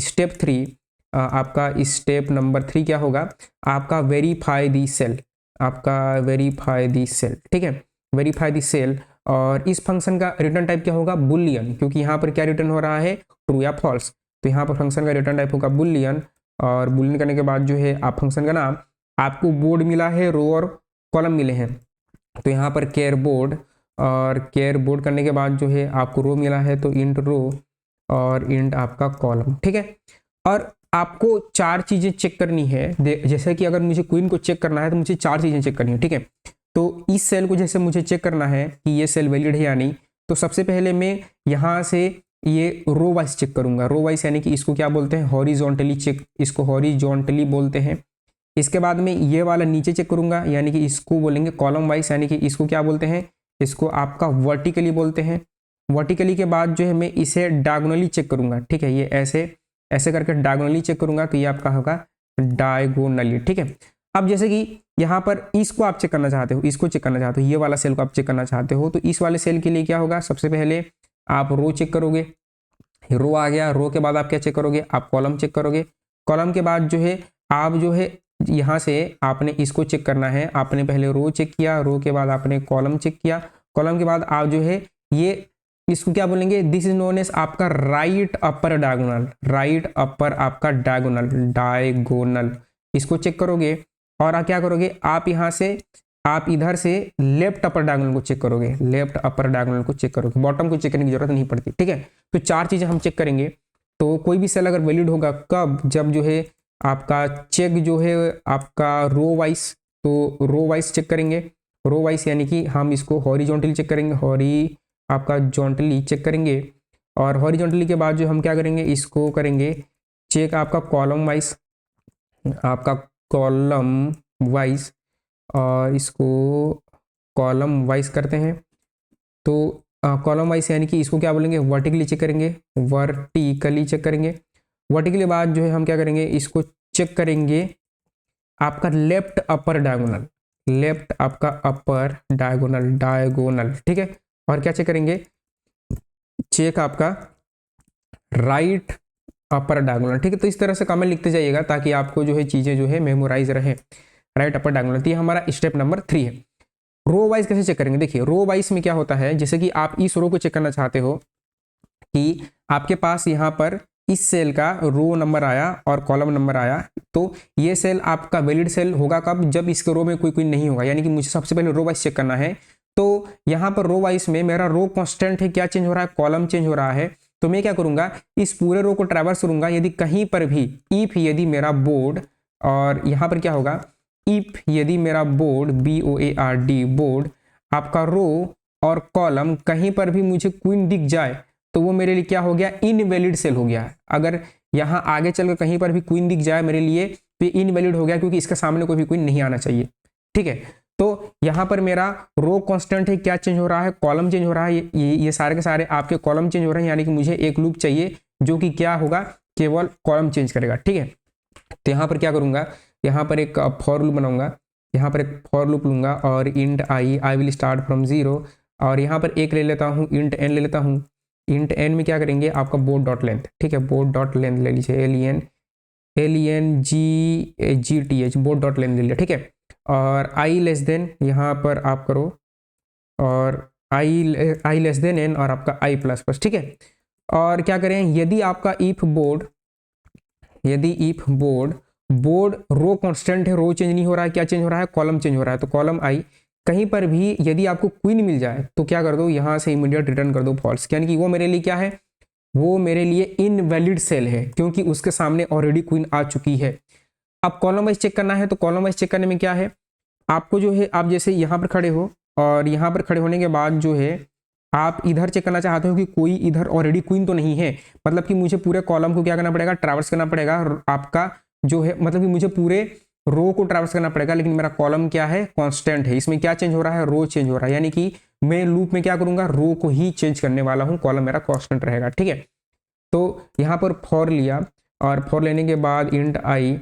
स्टेप 3 आपका स्टेप नंबर 3 क्या होगा, आपका वेरीफाई दी सेल, आपका वेरीफाई दी सेल, ठीक है, वेरीफाई दी सेल। और इस फंक्शन का रिटर्न टाइप क्या होगा, बुलियन, क्योंकि यहाँ पर क्या रिटर्न हो रहा है, ट्रू या फॉल्स। तो यहाँ पर फंक्शन का रिटर्न टाइप होगा बुलियन और बुलियन करने के बाद जो है आप फंक्शन का नाम, आपको बोर्ड मिला है, रो और कॉलम मिले हैं, तो यहाँ पर केयर बोर्ड, और केयर बोर्ड करने के बाद जो है आपको रो मिला है तो इंट रो और इंट आपका कॉलम, ठीक है। और आपको 4 चीज़ें चेक करनी है, जैसे कि अगर मुझे क्वीन को चेक करना है तो मुझे 4 चीज़ें चेक करनी है, ठीक है। तो इस सेल को जैसे मुझे चेक करना है कि ये सेल वैलिड है या नहीं, तो सबसे पहले मैं यहाँ से ये रो वाइज चेक करूंगा। रो वाइज यानी कि इसको क्या बोलते हैं, हॉरिजॉन्टली चेक, इसको हॉरिजॉन्टली बोलते हैं। इसके बाद में ये वाला नीचे चेक करूंगा, यानी कि इसको बोलेंगे कॉलम वाइज, यानी कि इसको क्या बोलते हैं, इसको आपका वर्टिकली बोलते हैं। वर्टिकली के बाद जो है मैं इसे डायगोनली चेक करूंगा, ठीक है, ये ऐसे ऐसे करके डायगोनली चेक करूंगा तो ये आपका होगा डायगोनली, ठीक है। अब जैसे कि यहाँ पर इसको आप चेक करना चाहते हो, इसको चेक करना चाहते हो, ये वाला सेल को आप चेक करना चाहते हो, तो इस वाले सेल के लिए क्या होगा, सबसे पहले आप रो चेक करोगे, रो आ गया, रो के बाद आप क्या चेक करोगे, आप कॉलम चेक करोगे, कॉलम के बाद जो है आप जो है यहाँ से आपने इसको चेक करना है, आपने पहले रो चेक किया, रो के बाद आपने कॉलम चेक किया, कॉलम के बाद आप जो है ये इसको क्या बोलेंगे, दिस इज नोन एज आपका right upper diagonal, right upper आपका डायगोनल, डायगोनल, इसको चेक करोगे। और क्या करोगे, आप यहाँ से आप इधर से लेफ्ट अपर डायगोनल को चेक करोगे, लेफ्ट अपर डायगोनल को चेक करोगे, बॉटम को चेक करने की जरूरत नहीं पड़ती, ठीक है। तो 4 चीजें हम चेक करेंगे। तो कोई भी सेल अगर वैलिड होगा कब, जब जो है आपका चेक जो है आपका रो वाइज, तो रो वाइज चेक करेंगे, रो वाइज यानी कि हम इसको हॉरिजॉन्टली चेक करेंगे, आपका जॉन्टली चेक करेंगे, और हॉरिजॉन्टली के बाद जो हम क्या करेंगे, इसको करेंगे चेक आपका कॉलम वाइज, आपका कॉलम वाइज, और इसको कॉलम वाइज करते हैं। तो कॉलम वाइज यानी कि इसको क्या बोलेंगे, वर्टिकली चेक करेंगे, वर्टिकली चेक करेंगे। वर्टिकली बाद जो है हम क्या करेंगे, इसको चेक करेंगे आपका लेफ्ट अपर डायगोनल, लेफ्ट आपका अपर डायगोनल, डायगोनल, ठीक है। और क्या चेक करेंगे, चेक आपका राइट अपर डायगोनल, ठीक है। तो इस तरह से कमेंट लिखते जाइएगा ताकि आपको जो है चीजें जो है मेमोराइज रहे, राइट अपर डायगोनल। तो ये हमारा स्टेप नंबर 3 है। रो वाइज कैसे चेक करेंगे, देखिए रो वाइज में क्या होता है, जैसे कि आप इस रो को चेक करना चाहते हो कि आपके पास यहाँ पर इस सेल का रो नंबर आया और कॉलम नंबर आया, तो ये सेल आपका वैलिड सेल होगा कब, जब इसके रो में कोई कोई नहीं होगा, यानी कि मुझे सबसे पहले रो वाइज चेक करना है। तो यहाँ पर रो वाइज में मेरा रो कांस्टेंट है, क्या चेंज हो रहा है, कॉलम चेंज हो रहा है। तो मैं क्या करूंगा, इस पूरे रो को ट्रैवर्स करूंगा, यदि कहीं पर भी इफ यदि मेरा बोर्ड, और यहाँ पर क्या होगा, इफ यदि मेरा बोर्ड BOARD बोर्ड आपका रो और कॉलम कहीं पर भी मुझे क्वीन दिख जाए तो वो मेरे लिए क्या हो गया, इनवैलिड सेल हो गया। अगर यहाँ आगे चलकर कहीं पर भी क्वीन दिख जाए मेरे लिए तो ये इनवैलिड हो गया, क्योंकि इसके सामने कोई भी क्वीन नहीं आना चाहिए, ठीक है। तो यहाँ पर मेरा रो कांस्टेंट है, क्या चेंज हो रहा है, कॉलम चेंज हो रहा है, ये सारे के सारे आपके कॉलम चेंज हो रहे हैं, यानी कि मुझे एक लूप चाहिए जो कि क्या होगा, केवल कॉलम चेंज करेगा, ठीक है। तो यहाँ पर क्या करूंगा, यहाँ पर एक फॉर लूप बनाऊंगा, यहाँ पर एक फॉर लूप लूंगा और int I will start from 0, और यहाँ पर एक ले लेता हूँ, इंट n ले लेता हूँ। इंट n में क्या करेंगे, आपका बोर्ड डॉट लेंथ, ठीक है, बोर्ड डॉट लेंथ ले लीजिए, LENGGTH बोर्ड डॉट लेंथ ले लिया, ठीक है। और आई लेस देन यहाँ पर आप करो, और आई लेस देन n और आपका i प्लस प्लस, ठीक है। और क्या करें, यदि आपका इफ बोर्ड, यदि इफ बोर्ड रो कांस्टेंट है, रो चेंज नहीं हो रहा है, क्या चेंज हो रहा है, कॉलम चेंज हो रहा है, तो कॉलम आई कहीं पर भी यदि आपको क्वीन मिल जाए तो क्या कर दो, यहाँ से इमीडिएट रिटर्न कर दो फॉल्स, यानी कि वो मेरे लिए क्या है, वो मेरे लिए इनवैलिड सेल है, क्योंकि उसके सामने ऑलरेडी क्वीन आ चुकी है। अब कॉलम वाइज चेक करना है, तो कॉलम वाइज चेक करने में क्या है, आपको जो है आप जैसे यहाँ पर खड़े हो और यहाँ पर खड़े होने के बाद जो है आप इधर चेक करना चाहते हो कि कोई इधर ऑलरेडी क्वीन तो नहीं है, मतलब कि मुझे पूरे कॉलम को क्या करना पड़ेगा, ट्रैवर्स करना पड़ेगा। आपका जो है मतलब कि मुझे पूरे रो को ट्रैवर्स करना पड़ेगा, लेकिन मेरा कॉलम क्या है, कांस्टेंट है। इसमें क्या चेंज हो रहा है, रो चेंज हो रहा है, यानी कि मैं लूप में क्या करूंगा, रो को ही चेंज करने वाला हूं, कॉलम मेरा कांस्टेंट रहेगा। ठीक है, तो यहाँ पर फॉर लिया और फॉर लेने के बाद इंट आई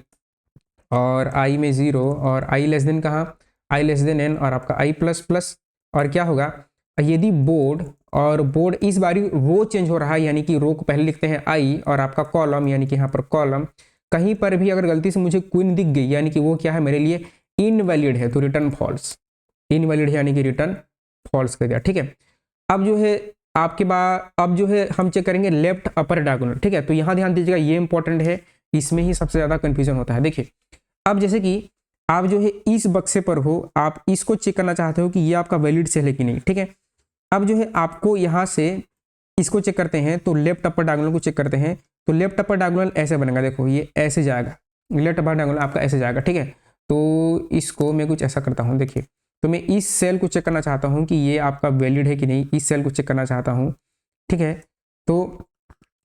और आई में 0 और आई लेस देन कहाँ, आई लेस देन एन और आपका आई प्लस प्लस। और क्या होगा, यदि बोर्ड और बोर्ड इस बारी रो चेंज हो रहा है, यानी कि रो को पहले लिखते हैं आई और आपका कॉलम, यानी कि यहाँ पर कॉलम कहीं पर भी अगर गलती से मुझे क्वीन दिख गई, यानी कि वो क्या है मेरे लिए इनवैलिड है, तो रिटर्न फॉल्स। इनवैलिड है यानी कि रिटर्न फॉल्स कर दिया। ठीक है, अब जो है आपके बाद अब जो है हम चेक करेंगे लेफ्ट अपर डायगोनल। ठीक है, तो यहाँ ध्यान दीजिएगा, ये इंपॉर्टेंट है, इसमें ही सबसे ज्यादा कंफ्यूजन होता है। देखिए अब जैसे कि आप जो है इस बक्से पर हो, आप इसको चेक करना चाहते हो कि ये आपका वैलिड सेल है कि नहीं। ठीक है, अब जो है आपको यहाँ से इसको चेक करते हैं, तो लेफ्ट अपर डायगोनल को चेक करते हैं, तो लेफ्ट अपर डायगोनल ऐसे बनेगा, देखो ये ऐसे जाएगा, लेफ्ट अपर डायगोनल आपका ऐसे जाएगा। ठीक है, तो इसको मैं कुछ ऐसा करता हूँ, देखिए तो मैं इस सेल को चेक करना चाहता हूँ कि ये आपका वैलिड है कि नहीं, इस सेल को चेक करना चाहता हूँ। ठीक है, तो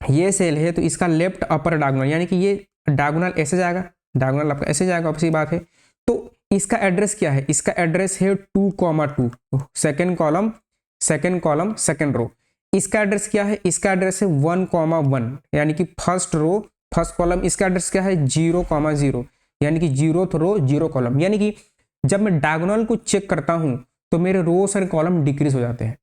ये सेल है, तो इसका लेफ्ट अपर डायगोनल यानी कि ये डायगोनल ऐसे जाएगा, डायगोनल आपका ऐसे जाएगा, ऑब्वियस बात है। तो इसका एड्रेस क्या है, इसका एड्रेस है 2,2, सेकेंड कॉलम सेकेंड रो। इसका एड्रेस क्या है, इसका एड्रेस है 1,1, यानी कि फर्स्ट रो फर्स्ट कॉलम। इसका एड्रेस क्या है 0,0, यानी कि 0th रो 0 कॉलम। यानी कि जब मैं डायगोनल को चेक करता हूं तो मेरे रोस और कॉलम डिक्रीज हो जाते हैं।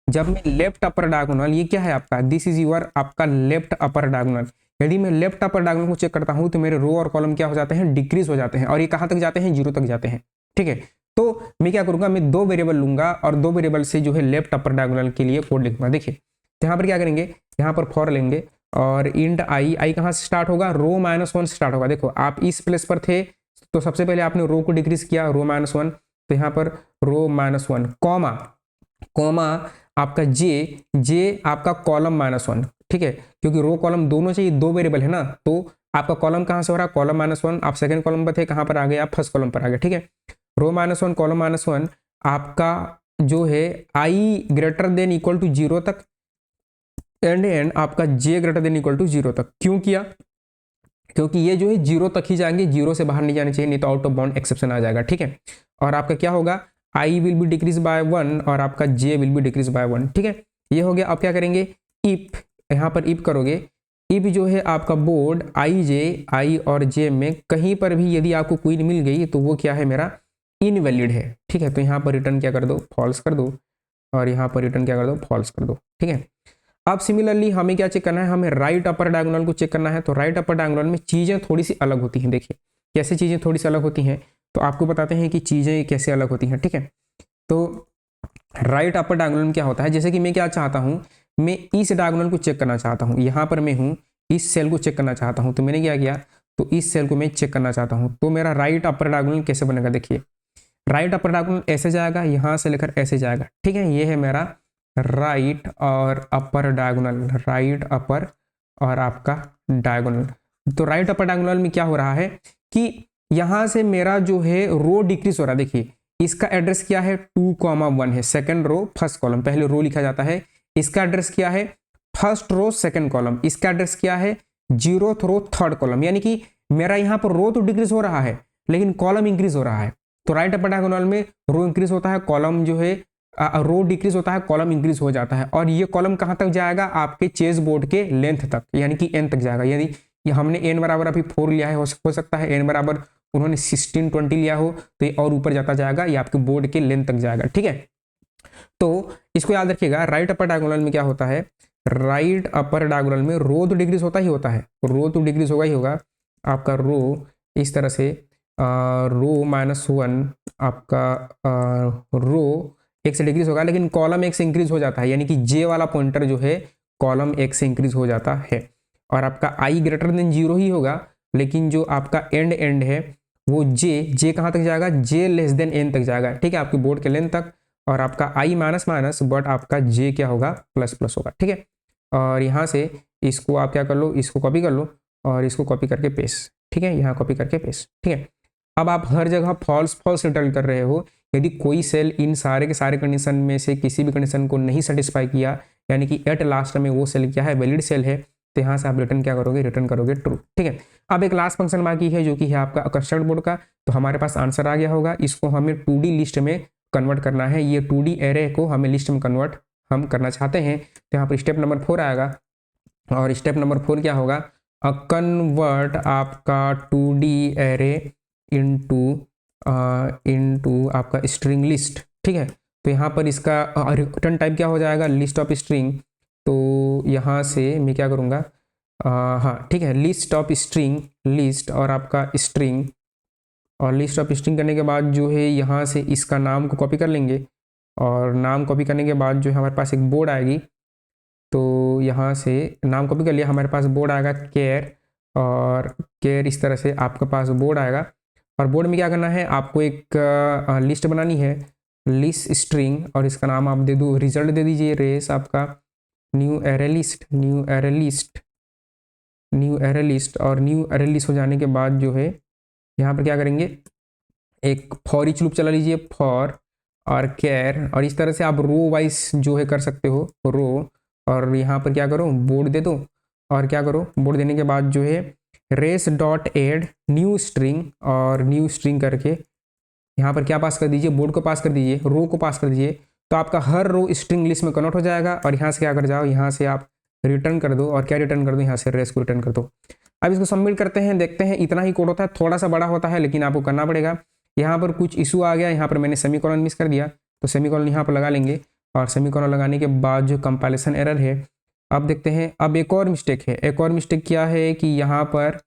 जब मैं लेफ्ट अपर डायगोनल, ये क्या है आपका, दिस इज योर आपका लेफ्ट अपर डायगोनल, यदि मैं लेफ्ट अपर डायगोनल को चेक करता हूं तो मेरे रो और कॉलम क्या हो जाते हैं, डिक्रीज हो जाते हैं, और ये कहां तक जाते हैं, 0 तक जाते हैं। ठीक है, तो मैं क्या करूंगा, मैं 2 वेरिएबल लूंगा और 2 वेरिएबल से जो है लेफ्ट अपर डायगोनल के लिए कोड लिखूंगा। देखिए यहाँ पर क्या करेंगे, यहाँ पर फॉर लेंगे और इंट आई कहाँ से स्टार्ट होगा, रो -1 से स्टार्ट होगा। देखो आप इस प्लेस पर थे तो सबसे पहले आपने रो को डिक्रीज किया, रो -1, तो यहाँ पर रो -1 कॉमा आपका जे आपका कॉलम -1। ठीक है, क्योंकि रो कॉलम दोनों चाहिए, 2 वेरिएबल है ना, तो आपका कॉलम कहाँ से हो रहा है, कॉलम -1, आप सेकंड कॉलम पर थे, कहाँ पर आ गए, आप फर्स्ट कॉलम पर आ गए। ठीक है, रो -1 कॉलम -1 आपका जो है आई ग्रेटर देन इक्वल टू 0 तक, एंड आपका जे ग्रेटर देन इक्वल टू 0 तक। क्यों किया, क्योंकि ये जो है 0 तक ही जाएंगे, 0 से बाहर नहीं जाने चाहिए, नहीं तो आउट ऑफ बाउंड एक्सेप्शन आ जाएगा। ठीक है, और आपका क्या होगा, I will be decrease by 1 और आपका जे विल बी डिक्रीज बाय 1। ठीक है, ये हो गया। आप क्या करेंगे, इफ, यहाँ पर इफ करोगे, इफ जो है आपका बोर्ड आई और जे में कहीं पर भी यदि आपको क्वीन मिल गई तो वो क्या है, मेरा इनवैलिड है। ठीक है, तो यहाँ पर रिटर्न क्या कर दो, फॉल्स कर दो, और यहाँ पर रिटर्न क्या कर दो, फॉल्स कर दो। ठीक है, अब सिमिलरली हमें क्या चेक करना है, हमें राइट अपर डायगोनल को चेक करना है। तो राइट अपर डायगोनल में चीजें थोड़ी सी अलग होती हैं। देखिए कैसे चीजें थोड़ी सी अलग होती हैं, तो आपको बताते हैं कि चीजें कैसे अलग होती हैं। ठीक है, तो राइट अपर डायगोनल में क्या होता है, जैसे कि मैं क्या चाहता हूं, मैं इस डायगोनल को चेक करना चाहता हूं, यहां पर मैं हूं, इस सेल को चेक करना चाहता हूं, तो मैंने क्या किया, तो इस सेल को मैं चेक करना चाहता हूं, तो मेरा राइट अपर डायगोनल कैसे बनेगा, देखिए राइट अपर डायगोनल ऐसे जाएगा, यहां से लेकर ऐसे जाएगा। ठीक है, ये है मेरा राइट और अपर डायगोनल, राइट अपर और आपका डायगोनल। तो राइट अपर डायगोनल में क्या हो रहा है कि यहां से मेरा जो है रो डिक्रीज हो रहा है। देखिए इसका एड्रेस क्या है, 2,1 है, सेकंड रो फर्स्ट कॉलम, पहले रो लिखा जाता है। इसका एड्रेस क्या है, फर्स्ट रो सेकंड कॉलम। इसका एड्रेस क्या है, 0th रो थर्ड कॉलम। यानी कि मेरा यहाँ पर रो तो डिक्रीज हो रहा है लेकिन कॉलम इंक्रीज हो रहा है। तो राइट अपर डायगोनल में रो इंक्रीज होता है, कॉलम जो है रो डिक्रीज होता है, कॉलम इंक्रीज हो जाता है, और ये कॉलम कहां तक जाएगा, आपके चेस बोर्ड के लेंथ तक, यानी कि एन तक जाएगा। यदि ये हमने एन बराबर अभी 4 लिया है, हो सकता है एन बराबर उन्होंने 16, 20 लिया हो, तो ये और ऊपर जाता जाएगा, ये आपके बोर्ड के लेंथ तक जाएगा। ठीक है, तो इसको याद रखिएगा, राइट अपर डायगोनल में क्या होता है, राइट अपर डायगोनल में रो तो डिक्रीज होता ही होता है, रो तो डिक्रीज होगा ही होगा। आपका रो इस तरह से रो -1 आपका रो 1 से डिक्रीज होगा, लेकिन कॉलम 1 से इंक्रीज हो जाता है, यानी कि जे वाला पॉइंटर जो है कॉलम 1 से इंक्रीज हो जाता है। और आपका आई ग्रेटर देन 0 ही होगा, लेकिन जो आपका एंड है वो जे कहाँ तक जाएगा, जे लेस देन एन तक जाएगा। ठीक है, आपके बोर्ड के लेंथ तक। और आपका आई माइनस बट आपका जे क्या होगा, प्लस होगा। ठीक है, और यहाँ से इसको आप क्या कर लो, इसको कॉपी कर लो और इसको कॉपी करके पेस्ट। ठीक है, यहाँ कॉपी करके पेस्ट। ठीक है, अब आप हर जगह फॉल्स रिटर्न कर रहे हो, यदि कोई सेल इन सारे के सारे कंडीशन में से किसी भी कंडीशन को नहीं सेटिस्फाई किया, यानी कि एट लास्ट में वो सेल क्या है, वैलिड सेल है, तो यहाँ से आप रिटर्न क्या करोगे, रिटर्न करोगे ट्रू। ठीक है, अब एक लास्ट फंक्शन बाकी है जो कि है आपका कस्टर्ड बोर्ड का। तो हमारे पास आंसर आ गया होगा, इसको हमें 2D लिस्ट में कन्वर्ट करना है, ये 2D एरे को हमें लिस्ट में कन्वर्ट हम करना चाहते हैं। तो यहाँ पर स्टेप नंबर 4 आएगा, और स्टेप नंबर 4 क्या होगा, कन्वर्ट आपका 2D एरे इनटू आपका स्ट्रिंग लिस्ट। ठीक है, तो यहाँ पर इसका रिटर्न टाइप क्या हो जाएगा, लिस्ट ऑफ स्ट्रिंग। तो यहाँ से मैं क्या करूँगा, हाँ ठीक है, लिस्ट ऑफ स्ट्रिंग, लिस्ट और आपका स्ट्रिंग, और लिस्ट ऑफ स्ट्रिंग करने के बाद जो है यहाँ से इसका नाम को कॉपी कर लेंगे, और नाम कॉपी करने के बाद जो है हमारे पास एक बोर्ड आएगी। तो यहाँ से नाम कॉपी कर लिया, हमारे पास बोर्ड आएगा केयर, और केयर इस तरह से आपके पास बोर्ड आएगा। और बोर्ड में क्या करना है, आपको एक लिस्ट बनानी है, लिस्ट स्ट्रिंग, और इसका नाम आप दे दो, रिजल्ट दे दीजिए रेस आपका new array list, new array list, new array list. और न्यू एरे लिस्ट हो जाने के बाद जो है यहाँ पर क्या करेंगे, एक फॉर ईच लूप चला लीजिए, फॉर और केयर, और इस तरह से आप रो वाइज जो है कर सकते हो, रो। और यहाँ पर क्या करो, बोर्ड दे दो, और क्या करो, बोर्ड देने के बाद जो है res dot add new string, और न्यू स्ट्रिंग करके यहाँ पर क्या पास कर दीजिए, बोर्ड को पास कर दीजिए, रो को पास कर दीजिए। तो आपका हर रो स्ट्रिंग लिस्ट में कन्वर्ट हो जाएगा। और यहाँ से क्या कर जाओ, यहाँ से आप रिटर्न कर दो, और क्या रिटर्न कर दो, यहाँ से रेस को रिटर्न कर दो। अब इसको सबमिट करते हैं, देखते हैं, इतना ही कोड होता है, थोड़ा सा बड़ा होता है लेकिन आपको करना पड़ेगा। यहाँ पर कुछ इशू आ गया, यहाँ पर मैंने सेमीकोलन मिस कर दिया, तो सेमीकोलन यहाँ पर लगा लेंगे, और सेमीकोलन लगाने के बाद जो कंपाइलेशन एरर है, अब देखते हैं। अब एक और मिस्टेक है, एक और मिस्टेक क्या है कि यहाँ पर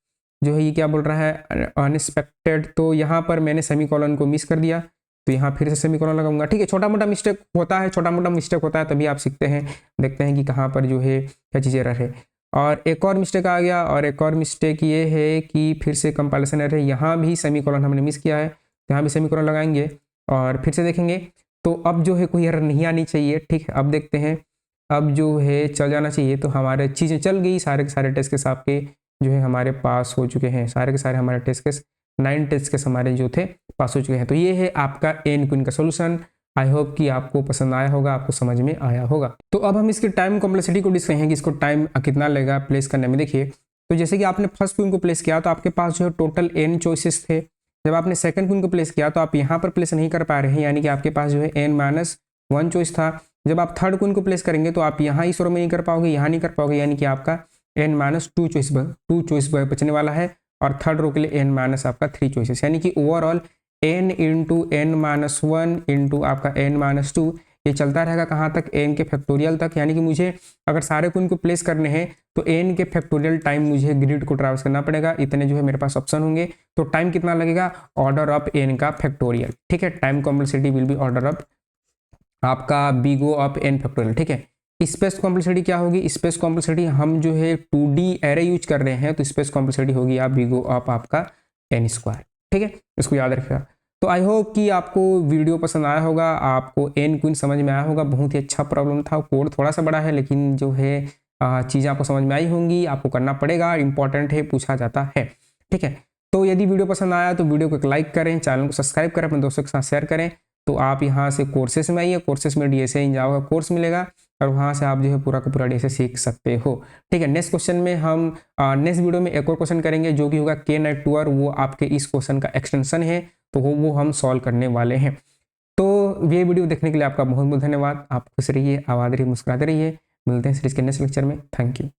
जो है ये क्या बोल रहा है, अनएक्सपेक्टेड। तो यहाँ पर मैंने सेमीकोलन को मिस कर दिया, तो यहाँ फिर से सेमीकोलन लगाऊंगा। ठीक है, छोटा मोटा मिस्टेक होता है, छोटा मोटा मिस्टेक होता है, तभी आप सीखते हैं। देखते हैं कि कहाँ पर जो है क्या चीज़ एरर है। और एक और मिस्टेक आ गया, और एक और मिस्टेक ये है कि फिर से कंपाइलेशन एरर है, यहाँ भी सेमीकोलन हमने मिस किया है, यहाँ भी सेमीकोलन लगाएंगे और फिर से देखेंगे। तो अब जो है कोई एरर नहीं आनी चाहिए। ठीक है, अब देखते हैं, अब जो है चल जाना चाहिए। तो हमारे चीज़ें चल गई, सारे के सारे टेस्ट केस आपके जो है हमारे पास हो चुके हैं, सारे के सारे हमारे टेस्ट केस 9 टेस्ट केस हमारे जो थे पास हो चुके हैं। तो ये है आपका एन क्वीन का सोल्यूशन। आई होप कि आपको पसंद आया होगा, आपको समझ में आया होगा। तो अब हम इसकी टाइम कॉम्प्लेक्सिटी को डिस्कस हैं कि इसको टाइम कितना लगेगा प्लेस करने में। देखिए, तो जैसे कि आपने फर्स्ट क्वीन को प्लेस किया तो आपके पास जो है टोटल n चॉइसेस थे। जब आपने सेकंड क्वीन को प्लेस किया तो आप यहाँ पर प्लेस नहीं कर पा रहे हैं, यानी कि आपके पास जो है n-1 चॉइस था। जब आप थर्ड क्वीन को प्लेस करेंगे तो आप यहाँ इस रो में नहीं कर पाओगे, यहाँ नहीं कर पाओगे, यानी कि आपका n-2 चॉइस बचने वाला है। और थर्ड रो के लिए n- आपका 3 चॉइसेस, यानी कि overall n into n-1 into आपका n-2 ये चलता रहेगा कहाँ तक, n के फैक्टोरियल तक। यानी कि मुझे अगर सारे क्वीन को प्लेस करने हैं तो n के फैक्टोरियल टाइम मुझे ग्रिड को ट्रैवर्स करना पड़ेगा। इतने जो है मेरे पास ऑप्शन होंगे, तो टाइम कितना लगेगा, ऑर्डर ऑफ n का फैक्टोरियल। ठीक है, time complexity will be order of आपका big O of n factorial. ठीक है, स्पेस कॉम्प्लेक्सिटी क्या होगी, स्पेस कॉम्प्लेक्सिटी हम जो है 2D एरे यूज कर रहे हैं, तो स्पेस कॉम्प्लेक्सिटी होगी आप बिग O ऑफ आपका n²। ठीक है, इसको याद रखिएगा। तो आई होप कि आपको वीडियो पसंद आया होगा, आपको n क्वीन समझ में आया होगा। बहुत ही अच्छा प्रॉब्लम था, कोड थोड़ा सा बड़ा है लेकिन जो है चीज़ें आपको समझ में आई होंगी, आपको करना पड़ेगा, इंपॉर्टेंट है, पूछा जाता है। ठीक है, तो यदि वीडियो पसंद आया तो वीडियो को एक लाइक करें, चैनल को सब्सक्राइब करें, अपने दोस्तों के साथ शेयर करें। तो आप यहाँ से कोर्सेस में आइए, कोर्सेस में DSA इन जावा का कोर्स मिलेगा, और वहाँ से आप जो है पूरा का पूरा DSA सीख सकते हो। ठीक है, नेक्स्ट क्वेश्चन में हम नेक्स्ट वीडियो में एक और क्वेश्चन करेंगे जो कि होगा K नेटवर्क, वो आपके इस क्वेश्चन का एक्सटेंशन है, तो वो हम सॉल्व करने वाले हैं। तो ये वीडियो देखने के लिए आपका बहुत बहुत धन्यवाद। आप खुश रहिए, आबाद रहिए, मुस्कुराते रहिए। मिलते हैं सीरीज के नेक्स्ट लेक्चर में। Thank you.